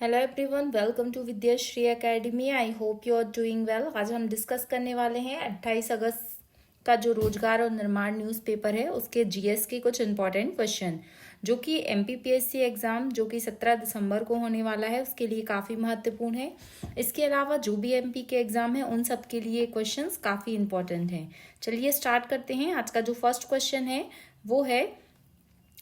Hello everyone, welcome to Vidyashree academy. I hope you are doing well. आज हम discuss करने वाले हैं 28 अगस्त का जो रोजगार और निर्माण न्यूज़पेपर है उसके जीएस के कुछ इंपॉर्टेंट क्वेश्चन जो कि एमपीपीएससी एग्जाम जो कि 17 दिसंबर को होने वाला है उसके लिए काफ़ी महत्वपूर्ण है। इसके अलावा जो भी एमपी के एग्जाम है उन सब के लिए क्वेश्चंस काफ़ी इंपॉर्टेंट हैं। चलिए स्टार्ट करते हैं। आज का जो फर्स्ट क्वेश्चन है वो है,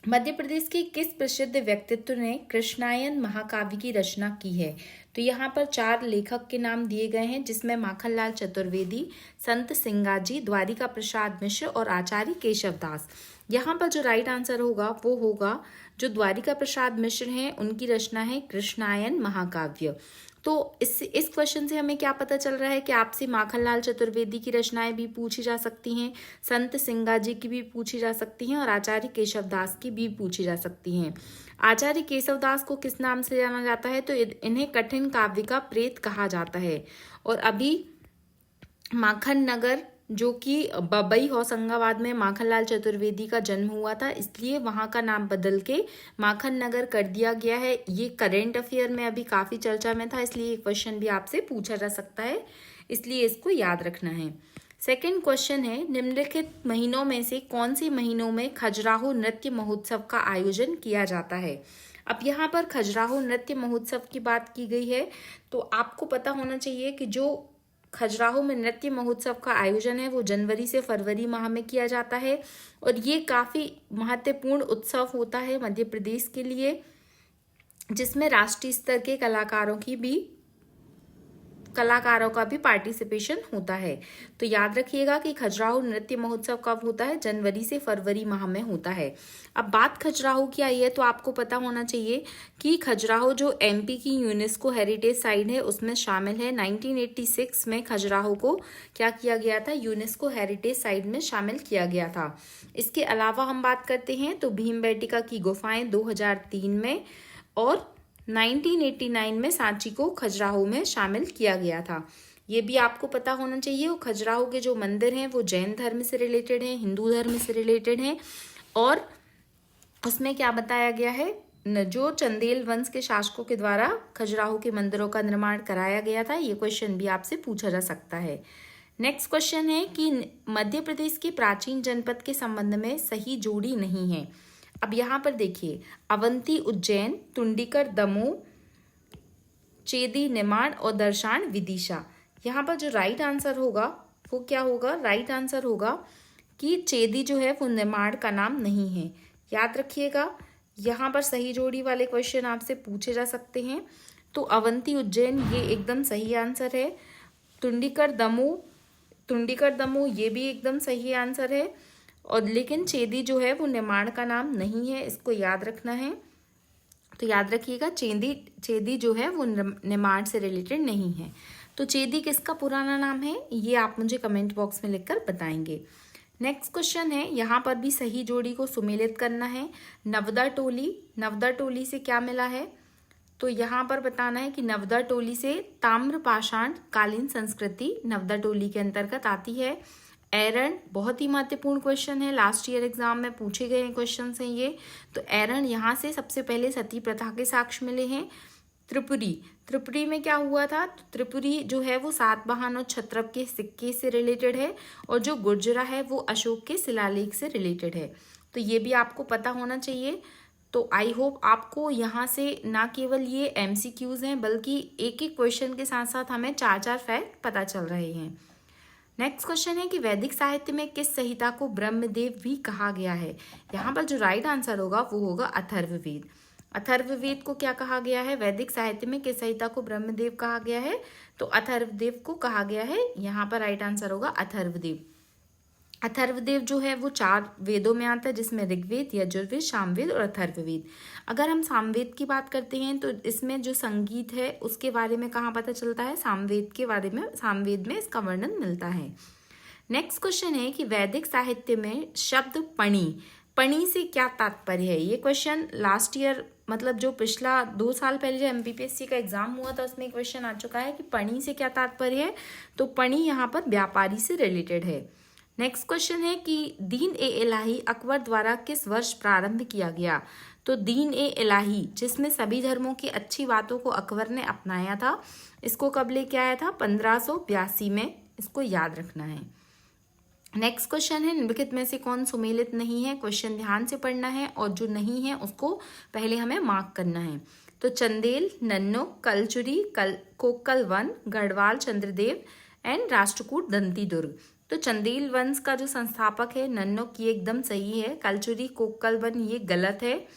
मध्य प्रदेश के किस प्रसिद्ध व्यक्तित्व ने कृष्णायन महाकाव्य की रचना की है। तो यहाँ पर 4 लेखक के नाम दिए गए हैं जिसमें माखनलाल चतुर्वेदी, संत सिंगाजी, द्वारिका प्रसाद मिश्र और आचार्य केशवदास। यहाँ पर जो राइट आंसर होगा वो होगा जो द्वारिका प्रसाद मिश्र हैं उनकी रचना है कृष्णायन महाकाव्य। तो इस क्वेश्चन से हमें क्या पता चल रहा है कि आपसे माखनलाल चतुर्वेदी की रचनाएं भी पूछी जा सकती हैं, संत सिंगाजी की भी पूछी जा सकती हैं और आचार्य केशवदास की भी पूछी जा सकती हैं। आचार्य केशवदास को किस नाम से जाना जाता है? तो इन्हें कठिन काव्य का प्रेत कहा जाता है। और अभी माखन नगर जो कि बबई होशंगाबाद में माखनलाल चतुर्वेदी का जन्म हुआ था, इसलिए वहां का नाम बदल के माखन नगर कर दिया गया है। ये करेंट अफेयर में अभी काफी चर्चा में था, इसलिए ये क्वेश्चन भी आपसे पूछा जा सकता है, इसलिए इसको याद रखना है। सेकंड क्वेश्चन है, निम्नलिखित महीनों में से कौन से महीनों में खजुराहो नृत्य महोत्सव का आयोजन किया जाता है। अब यहाँ पर खजुराहो नृत्य महोत्सव की बात की गई है, तो आपको पता होना चाहिए कि जो खजुराहो में नृत्य महोत्सव का आयोजन है वो जनवरी से फरवरी माह में किया जाता है और ये काफी महत्वपूर्ण उत्सव होता है मध्य प्रदेश के लिए, जिसमें राष्ट्रीय स्तर के कलाकारों का भी पार्टिसिपेशन होता है। तो याद रखिएगा कि खजुराहो नृत्य महोत्सव कब होता है? जनवरी से फरवरी माह में होता है। अब बात खजुराहो की आई है तो आपको पता होना चाहिए कि खजुराहो जो एमपी की यूनेस्को हेरिटेज साइट है उसमें शामिल है। 1986 में खजुराहो को क्या किया गया था? यूनेस्को हेरिटेज साइट में शामिल किया गया था। इसके अलावा हम बात करते हैं तो भीमबेटका की गुफाएं 2003 में और 1989 में सांची को खजुराहो में शामिल किया गया था। ये भी आपको पता होना चाहिए। वो खजुराहो के जो मंदिर हैं वो जैन धर्म से रिलेटेड हैं, हिंदू धर्म से रिलेटेड हैं और उसमें क्या बताया गया है, जो चंदेल वंश के शासकों के द्वारा खजुराहो के मंदिरों का निर्माण कराया गया था। ये क्वेश्चन भी आपसे पूछा जा सकता है। नेक्स्ट क्वेश्चन है कि मध्य प्रदेश के प्राचीन जनपद के संबंध में सही जोड़ी नहीं है। अब यहाँ पर देखिए, अवंती उज्जैन, टुंडीकर दमोह, चेदी निमाड़ और दर्शान विदिशा। यहाँ पर जो राइट आंसर होगा वो क्या होगा? राइट आंसर होगा कि चेदी जो है वो निमाड़ का नाम नहीं है। याद रखिएगा, यहाँ पर सही जोड़ी वाले क्वेश्चन आपसे पूछे जा सकते हैं। तो अवंती उज्जैन ये एकदम सही आंसर है। टुंडीकर दमोह ये भी एकदम सही आंसर है और लेकिन चेदी जो है वो निमाड़ का नाम नहीं है, इसको याद रखना है। तो याद रखिएगा, चेदी जो है वो निमाड़ से रिलेटेड नहीं है। तो चेदी किसका पुराना नाम है ये आप मुझे कमेंट बॉक्स में लिखकर बताएंगे। नेक्स्ट क्वेश्चन है, यहाँ पर भी सही जोड़ी को सुमेलित करना है। नवदा टोली से क्या मिला है? तो यहाँ पर बताना है कि नवदा टोली से ताम्रपाषाण कालीन संस्कृति नवदा टोली के अंतर्गत आती है। एरण बहुत ही महत्वपूर्ण क्वेश्चन है, लास्ट ईयर एग्जाम में पूछे गए क्वेश्चन हैं ये। तो एरण यहाँ से सबसे पहले सती प्रथा के साक्ष्य मिले हैं। त्रिपुरी में क्या हुआ था? तो त्रिपुरी जो है वो सातवाहन और क्षत्रप के सिक्के से रिलेटेड है और जो गुर्जरा है वो अशोक के शिलालेख से रिलेटेड है। तो ये भी आपको पता होना चाहिए। तो आई होप आपको यहाँ से ना केवल ये एमसीक्यूज हैं बल्कि एक एक क्वेश्चन के साथ साथ हमें 4 फैक्ट पता चल रहे हैं। नेक्स्ट क्वेश्चन है कि वैदिक साहित्य में किस संहिता को ब्रह्मदेव भी कहा गया है। यहाँ पर जो राइट आंसर होगा वो होगा अथर्ववेद। अथर्ववेद को क्या कहा गया है? वैदिक साहित्य में किस संहिता को ब्रह्मदेव कहा गया है? तो अथर्वदेव को कहा गया है। यहाँ पर राइट आंसर होगा अथर्वदेव। अथर्ववेद जो है वो 4 वेदों में आता है, जिसमें ऋग्वेद, यजुर्वेद, सामवेद और अथर्ववेद। अगर हम सामवेद की बात करते हैं तो इसमें जो संगीत है उसके बारे में कहाँ पता चलता है? सामवेद के बारे में, सामवेद में इसका वर्णन मिलता है। नेक्स्ट क्वेश्चन है कि वैदिक साहित्य में शब्द पणि से क्या तात्पर्य है। ये क्वेश्चन लास्ट ईयर मतलब जो पिछला 2 साल पहले जो एमपीपीएससी का एग्जाम हुआ था उसमें क्वेश्चन आ चुका है कि पणि से क्या तात्पर्य है। तो पणि यहाँ पर व्यापारी से रिलेटेड है। नेक्स्ट क्वेश्चन है कि दीन ए इलाही अकबर द्वारा किस वर्ष प्रारंभ किया गया। तो दीन ए इलाही, जिसमें सभी धर्मों की अच्छी बातों को अकबर ने अपनाया था, इसको कब लेके आया था? 1582 में। इसको याद रखना है। नेक्स्ट क्वेश्चन है, निम्नलिखित में से कौन सुमेलित नहीं है? क्वेश्चन ध्यान से पढ़ना है और जो नहीं है उसको पहले हमें मार्क करना है। तो चंदेल, नन्नो, कलचुरी, कोक्कल वन, गढ़वाल चंद्रदेव एंड राष्ट्रकूट दंती दुर्ग। तो चंदेल वंश का जो संस्थापक है नन्नो की एकदम सही है, कलचुरी कोक्कल वन ये गलत है,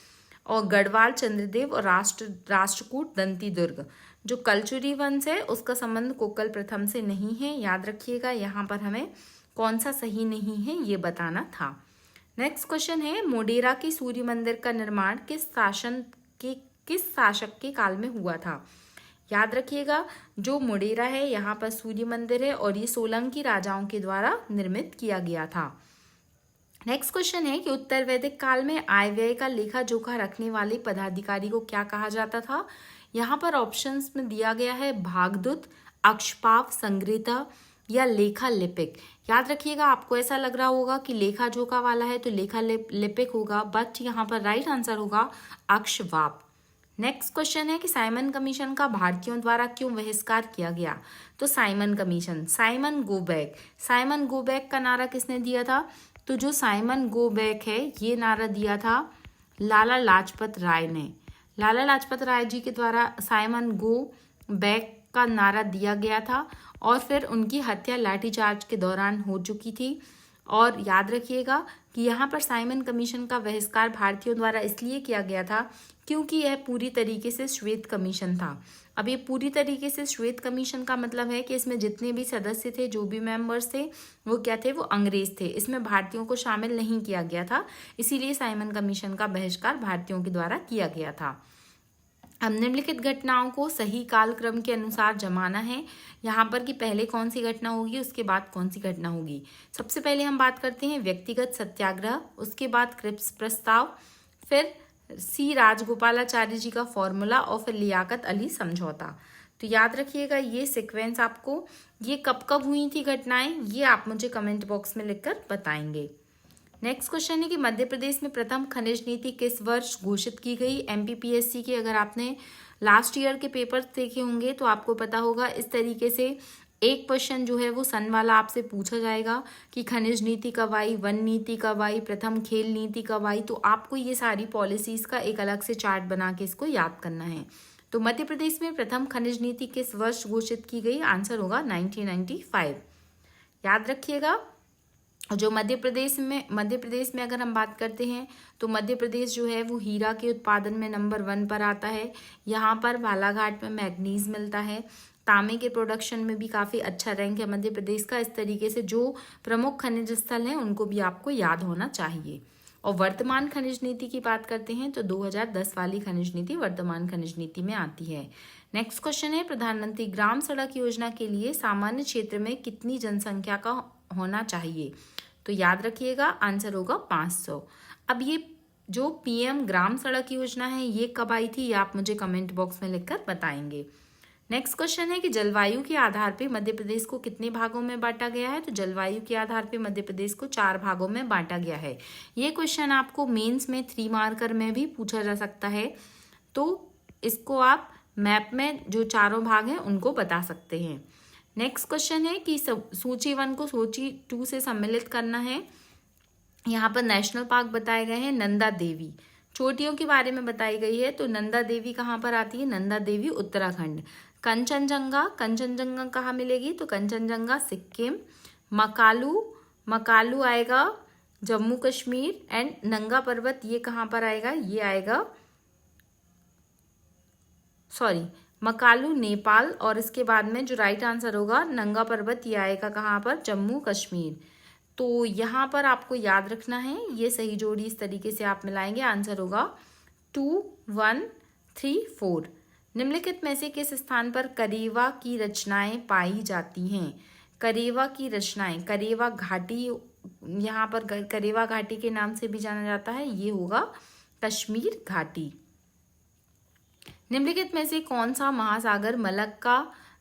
और गढ़वाल चंद्रदेव और राष्ट्रकूट दंती दुर्ग। जो कलचुरी वंश है उसका संबंध कोक्कल प्रथम से नहीं है, याद रखिएगा। यहाँ पर हमें कौन सा सही नहीं है ये बताना था। नेक्स्ट क्वेश्चन है, मोडेरा के सूर्य मंदिर का निर्माण किस शासक के काल में हुआ था? याद रखिएगा, जो मोडेरा है यहाँ पर सूर्य मंदिर है और ये सोलंकी राजाओं के द्वारा निर्मित किया गया था। नेक्स्ट क्वेश्चन है कि उत्तर वैदिक काल में आय व्यय का लेखा जोखा रखने वाले पदाधिकारी को क्या कहा जाता था? यहाँ पर ऑप्शंस में दिया गया है भागदूत, अक्षपाव, संग्रहिता या लेखा लिपिक। याद रखिएगा, आपको ऐसा लग रहा होगा कि लेखा जोखा वाला है तो लेखा लिपिक होगा, बट यहाँ पर राइट आंसर होगा अक्षवाप। नेक्स्ट क्वेश्चन है कि साइमन कमीशन का भारतीयों द्वारा क्यों बहिष्कार किया गया? तो Simon commission, Simon go back, Simon go back का नारा किसने दिया था? तो जो साइमन गो बैक है ये नारा दिया था लाला लाजपत राय ने। लाला लाजपत राय जी के द्वारा साइमन गो बैक का नारा दिया गया था और फिर उनकी हत्या लाठीचार्ज के दौरान हो चुकी थी। और याद रखिएगा कि यहाँ पर साइमन कमीशन का बहिष्कार भारतीयों द्वारा इसलिए किया गया था क्योंकि यह पूरी तरीके से श्वेत कमीशन था। अब ये पूरी तरीके से श्वेत कमीशन का मतलब है कि इसमें जितने भी सदस्य थे, जो भी मेंबर्स थे, वो क्या थे? वो अंग्रेज थे। इसमें भारतीयों को शामिल नहीं किया गया था, इसीलिए साइमन कमीशन का बहिष्कार भारतीयों के द्वारा किया गया था। अब निम्नलिखित घटनाओं को सही कालक्रम के अनुसार जमाना है। यहाँ पर कि पहले कौन सी घटना होगी, उसके बाद कौन सी घटना होगी। सबसे पहले हम बात करते हैं व्यक्तिगत सत्याग्रह, उसके बाद क्रिप्स प्रस्ताव, फिर सी राजगोपालाचारी जी का फॉर्मूला और फिर लियाकत अली समझौता। तो याद रखिएगा ये सीक्वेंस आपको, ये कब कब हुई थी घटनाएं, ये आप मुझे कमेंट बॉक्स में लिखकर बताएंगे। नेक्स्ट क्वेश्चन है कि मध्य प्रदेश में प्रथम खनिज नीति किस वर्ष घोषित की गई? एमपीपीएससी के अगर आपने लास्ट ईयर के पेपर्स देखे होंगे तो आपको पता होगा, इस तरीके से एक क्वेश्चन जो है वो सन वाला आपसे पूछा जाएगा कि खनिज नीति कब आई, वन नीति कब आई, प्रथम खेल नीति कब आई। तो आपको ये सारी पॉलिसीज का एक अलग से चार्ट बना के इसको याद करना है। तो मध्य प्रदेश में प्रथम खनिज नीति किस वर्ष घोषित की गई? आंसर होगा 1995। याद रखिएगा। जो मध्य प्रदेश में अगर हम बात करते हैं तो मध्य प्रदेश जो है वो हीरा के उत्पादन में नंबर 1 पर आता है। यहाँ पर बालाघाट में मैग्नीज मिलता है। तांबे के प्रोडक्शन में भी काफ़ी अच्छा रैंक है मध्य प्रदेश का। इस तरीके से जो प्रमुख खनिज स्थल हैं उनको भी आपको याद होना चाहिए। और वर्तमान खनिज नीति की बात करते हैं तो 2010 वाली खनिज नीति वर्तमान खनिज नीति में आती है। नेक्स्ट क्वेश्चन है, प्रधानमंत्री ग्राम सड़क योजना के लिए सामान्य क्षेत्र में कितनी जनसंख्या का होना चाहिए? तो याद रखिएगा आंसर होगा 500। अब ये जो पीएम ग्राम सड़क योजना है ये कब आई थी, ये आप मुझे कमेंट बॉक्स में लिखकर बताएंगे। नेक्स्ट क्वेश्चन है कि जलवायु के आधार पे मध्य प्रदेश को कितने भागों में बांटा गया है? तो जलवायु के आधार पे मध्य प्रदेश को 4 भागों में बांटा गया है। ये क्वेश्चन आपको मेंस में 3 मार्कर में भी पूछा जा सकता है, तो इसको आप मैप में जो चारों भाग हैं उनको बता सकते हैं। नेक्स्ट क्वेश्चन है कि सूची 1 को सूची 2 से सम्मिलित करना है। यहाँ पर नेशनल पार्क बताए गए हैं। नंदा देवी चोटियों के बारे में बताई गई है, तो नंदा देवी कहाँ पर आती है? नंदा देवी उत्तराखंड। कंचनजंगा कहाँ मिलेगी? तो कंचनजंगा सिक्किम। मकालू आएगा जम्मू कश्मीर। एंड नंगा पर्वत ये कहाँ पर आएगा? ये आएगा मकालू नेपाल। और इसके बाद में जो राइट आंसर होगा नंगा पर्वत ये आएगा कहाँ पर? जम्मू कश्मीर। तो यहाँ पर आपको याद रखना है, ये सही जोड़ी इस तरीके से आप मिलाएंगे। आंसर होगा 2, 1, 3, 4। निम्नलिखित में से किस स्थान पर करेवा की रचनाएं पाई जाती हैं? करेवा की रचनाएं, करेवा घाटी, यहाँ पर करेवा घाटी के नाम से भी जाना जाता है, ये होगा कश्मीर घाटी। निम्नलिखित में से कौन सा महासागर मलक्का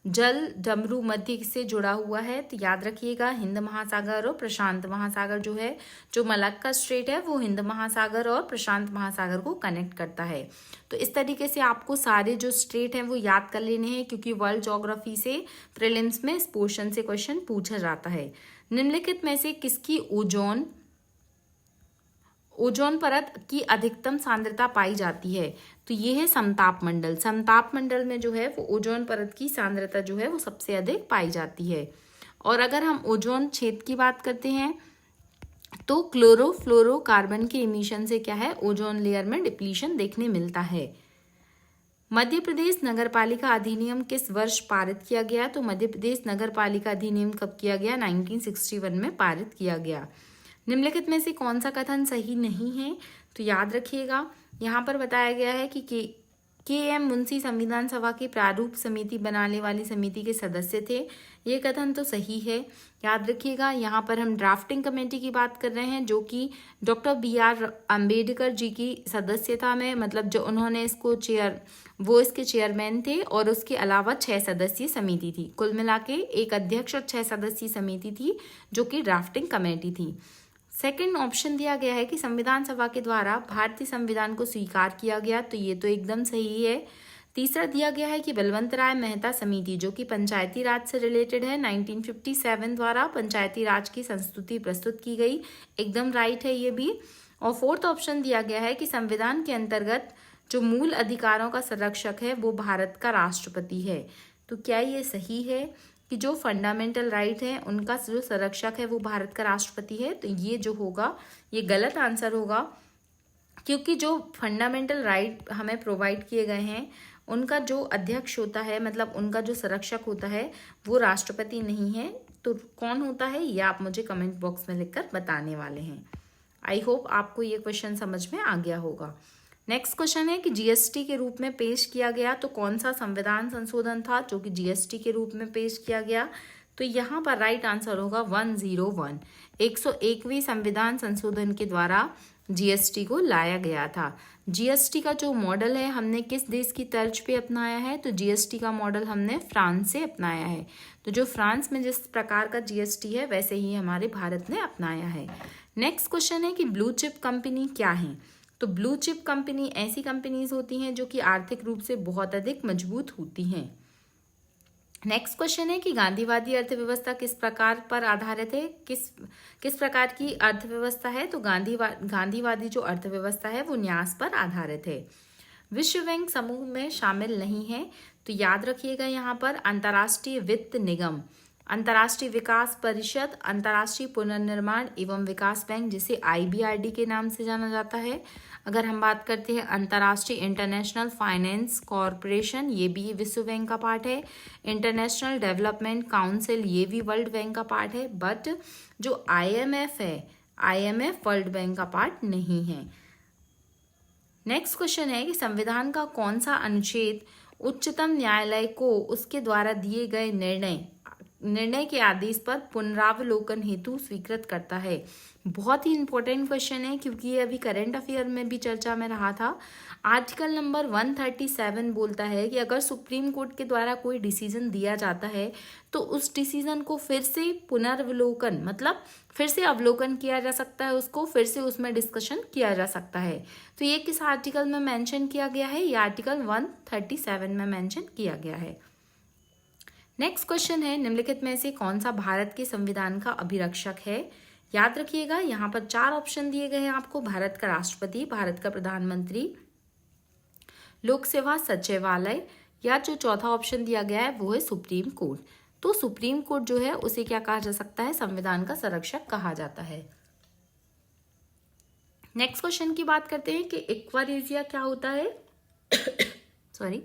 जल डमरू मध्य से जुड़ा हुआ है, तो याद रखिएगा हिंद महासागर और प्रशांत महासागर जो है, जो मलक्का स्ट्रेट है वो हिंद महासागर और प्रशांत महासागर को कनेक्ट करता है। तो इस तरीके से आपको सारे जो स्ट्रेट हैं वो याद कर लेने हैं, क्योंकि वर्ल्ड ज्योग्राफी से प्रीलिम्स में इस पोर्शन से क्वेश्चन पूछा जाता है। निम्नलिखित में से किसकी ओजोन परत की अधिकतम सांद्रता पाई जाती है? तो ये है समताप मंडल। समताप मंडल में जो है वो ओजोन परत की सांद्रता जो है वो सबसे अधिक पाई जाती है। और अगर हम ओजोन क्षेत्र की बात करते हैं तो क्लोरोफ्लोरोकार्बन के इमिशन से क्या है, ओजोन लेयर में डिप्लीशन देखने मिलता है। मध्य प्रदेश नगरपालिका अधिनियम किस वर्ष पारित किया गया? तो मध्य प्रदेश नगरपालिका अधिनियम कब किया गया? 1961 में पारित किया गया। निम्नलिखित में से कौन सा कथन सही नहीं है? तो याद रखिएगा यहाँ पर बताया गया है कि के एम मुंशी संविधान सभा की प्रारूप समिति बनाने वाली समिति के सदस्य थे। ये कथन तो सही है। याद रखिएगा यहाँ पर हम ड्राफ्टिंग कमेटी की बात कर रहे हैं, जो कि डॉक्टर BR अम्बेडकर जी की सदस्यता में, मतलब जो उन्होंने इसको वो इसके चेयरमैन थे, और उसके अलावा 6 सदस्यीय समिति थी। कुल मिला के एक अध्यक्ष और 6 सदस्यीय समिति थी जो कि ड्राफ्टिंग कमेटी थी। सेकंड ऑप्शन दिया गया है कि संविधान सभा के द्वारा भारतीय संविधान को स्वीकार किया गया, तो ये तो एकदम सही है। तीसरा दिया गया है कि बलवंत राय मेहता समिति, जो कि पंचायती राज से रिलेटेड है, 1957 द्वारा पंचायती राज की संस्तुति प्रस्तुत की गई, एकदम राइट है ये भी। और फोर्थ ऑप्शन दिया गया है कि संविधान के अंतर्गत जो मूल अधिकारों का संरक्षक है वो भारत का राष्ट्रपति है। तो क्या ये सही है कि जो फंडामेंटल राइट है उनका जो संरक्षक है वो भारत का राष्ट्रपति है? तो ये जो होगा ये गलत आंसर होगा, क्योंकि जो फंडामेंटल राइट हमें प्रोवाइड किए गए हैं उनका जो अध्यक्ष होता है, मतलब उनका जो संरक्षक होता है वो राष्ट्रपति नहीं है। तो कौन होता है ये आप मुझे कमेंट बॉक्स में लिखकर बताने वाले हैं। आई होप आपको ये क्वेश्चन समझ में आ गया होगा। नेक्स्ट क्वेश्चन है कि जीएसटी के रूप में पेश किया गया तो कौन सा संविधान संशोधन था जो कि जीएसटी के रूप में पेश किया गया? तो यहाँ पर राइट आंसर होगा 101। 101वें संविधान संशोधन के द्वारा जीएसटी को लाया गया था। जीएसटी का जो मॉडल है हमने किस देश की तर्ज पे अपनाया है? तो जीएसटी का मॉडल हमने फ्रांस से अपनाया है। तो जो फ्रांस में जिस प्रकार का जीएसटी है वैसे ही हमारे भारत ने अपनाया है। नेक्स्ट क्वेश्चन है कि ब्लू चिप कंपनी क्या है? तो ब्लू चिप कंपनी ऐसी कंपनीज होती हैं जो कि आर्थिक रूप से बहुत अधिक मजबूत होती हैं। नेक्स्ट क्वेश्चन है कि गांधीवादी अर्थव्यवस्था किस प्रकार पर आधारित है? किस प्रकार की अर्थव्यवस्था है? तो गांधीवादी जो अर्थव्यवस्था है वो न्यास पर आधारित है। विश्व बैंक समूह में शामिल नहीं है, तो याद रखिएगा यहाँ पर अंतर्राष्ट्रीय वित्त निगम, अंतर्राष्ट्रीय विकास परिषद, अंतर्राष्ट्रीय पुनर्निर्माण एवं विकास बैंक, जिसे IBRD के नाम से जाना जाता है। अगर हम बात करते हैं अंतर्राष्ट्रीय इंटरनेशनल फाइनेंस कॉरपोरेशन, ये भी विश्व बैंक का पार्ट है। इंटरनेशनल डेवलपमेंट काउंसिल, ये भी वर्ल्ड बैंक का पार्ट है। बट जो IMF है, IMF वर्ल्ड बैंक का पार्ट नहीं है। नेक्स्ट क्वेश्चन है कि संविधान का कौन सा अनुच्छेद उच्चतम न्यायालय को उसके द्वारा दिए गए निर्णय के आदेश पर पुनरावलोकन हेतु स्वीकृत करता है? बहुत ही इंपॉर्टेंट क्वेश्चन है, क्योंकि ये अभी करंट अफेयर में भी चर्चा में रहा था। आर्टिकल नंबर 137 बोलता है कि अगर सुप्रीम कोर्ट के द्वारा कोई डिसीजन दिया जाता है तो उस डिसीजन को फिर से पुनर्वलोकन, मतलब फिर से अवलोकन किया जा सकता है, उसको फिर से उसमें डिस्कशन किया जा सकता है। तो ये किस आर्टिकल में मेंशन किया गया है? ये आर्टिकल 137 में मेंशन किया गया है। नेक्स्ट क्वेश्चन है निम्नलिखित में से कौन सा भारत के संविधान का अभिरक्षक है? याद रखिएगा यहाँ पर 4 ऑप्शन दिए गए हैं आपको। भारत का राष्ट्रपति, भारत का प्रधानमंत्री, लोक सेवा सचिवालय, या जो चौथा ऑप्शन दिया गया है वो है सुप्रीम कोर्ट। तो सुप्रीम कोर्ट जो है उसे क्या कहा जा सकता है? संविधान का संरक्षक कहा जाता है। नेक्स्ट क्वेश्चन की बात करते हैं कि एक्वारेजिया क्या होता है? सॉरी